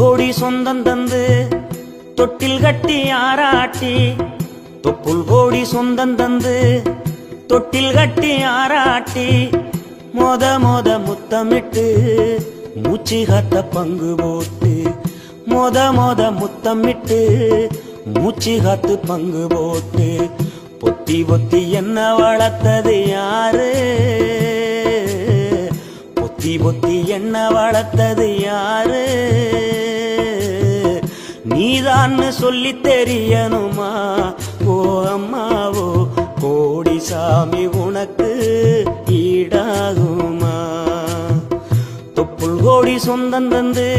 கோடி சொந்தம் தந்து தொட்டில் கட்டி ஆராட்டி, தொப்புள் கோடி சொந்தம் தந்து தொட்டில் கட்டி ஆராட்டி, மொத முத்தமிட்டு மூச்சு காத்த பங்கு போட்டு, மொத முத்தமிட்டு மூச்சு காத்து பங்கு போட்டு, பொத்தி பொத்தி என்ன வளர்த்தது யாரு, பொத்தி பொத்தி என்ன வளர்த்தது யாரு, நீதான்னு சொல்லி தெரியணுமா ஓ அம்மாவோ, கோடி சாமி உனக்கு ஈடாகுமா. தொப்புள் கோடி சொந்தம் தந்து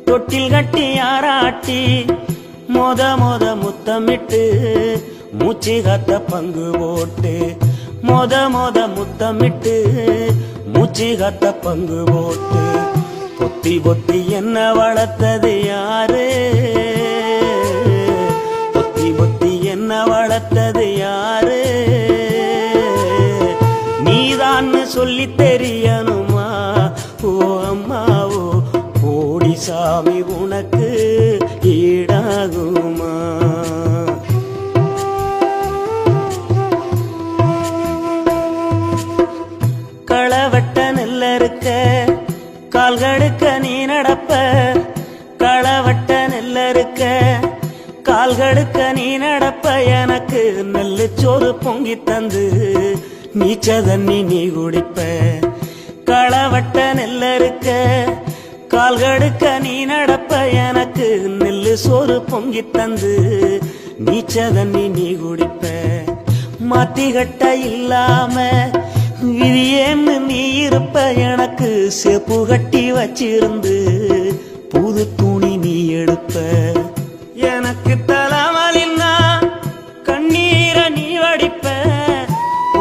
தொட்டில் கட்டி ஆராட்டி, மொத முத்தமிட்டு மூச்சு காத்த பங்கு போட்டு, மொத முத்தமிட்டு மூச்சு காத்த பங்கு போட்டு, பொத்தி பொத்தி என்ன வளர்த்தது யாரு, பொத்தி பொத்தி என்ன வளர்த்தது யாரு, நீதான்னு சொல்லி தெரியணுமா ஓ அம்மாவோ, கோடி சாமி உனக்கு ஈடாகுமா. களவட்ட நெல்ல இருக்க கால்கடுக்க நீ நடப்ப, களவட்ட நெல்ல இருக்க கால்கடுக்க நீ நடப்ப, எனக்கு நெல்லு சோறு பொங்கி தந்து நீச்ச தண்ணி நீ குடிப்ப. களவட்ட நெல்ல இருக்க கால்கடுக்க நீ நடப்ப, எனக்கு நெல்லு சோறு பொங்கி தந்து நீச்ச தண்ணி நீ குடிப்ப. மாத்திகட்ட இல்லாம விதியேன்னு நீ இருப்ப, எனக்கு செப்பு கட்டி வச்சிருந்து புது துணி நீ எடுப்ப. எனக்கு தலைவலின்னா கண்ணீரை நீ வடிப்ப,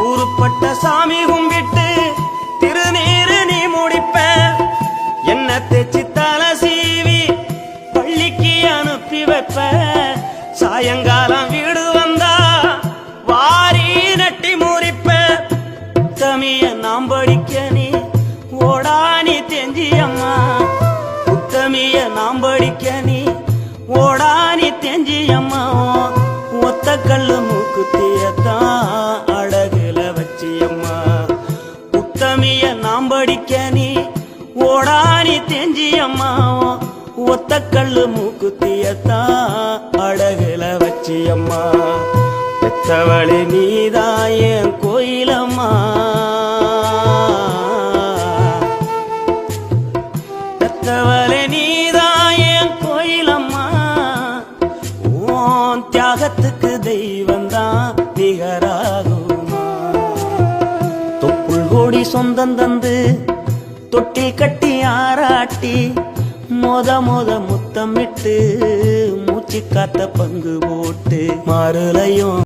ஊருப்பட்ட சாமி கும்பிட்டு திருநீரு நீ முடிப்ப. என்ன தேச்சி தலை சீவி பள்ளிக்கு அனுப்பி வைப்ப, சாயங்காலம் வீடு வந்தா வாரி நட்டி முறிப்ப. உத்தமிய நாம் படிக்க நீ ஓடானி தெஞ்சியம்மா, உத்தமிய நாம் படிக்க நீ ஓடானி தெஞ்சியம்மா. ஒத்த கல்லு மூக்குத்தியத்தான் அழகுல வச்சியம்மா, உத்தமிய நாம் படிக்க நீ ஓடானி தெஞ்சியம்மா. ஒத்த கல்லு மூக்குத்தியத்தான் அழகுல வச்சியம்மா. பெத்தவளே நீதான் என் கோயிலம்மா, பெத்தவளே நீதான் என் கோயிலம்மா. ஓன் தியாகத்துக்கு தெய்வந்தான் நிகராகுமா. தொப்புள் கோடி சொந்தம் தந்து தொட்டில் கட்டி ஆராட்டி, மொத முத்தமிட்டு மூச்சு காத்த பங்கு போட்டு, மாறுலையும்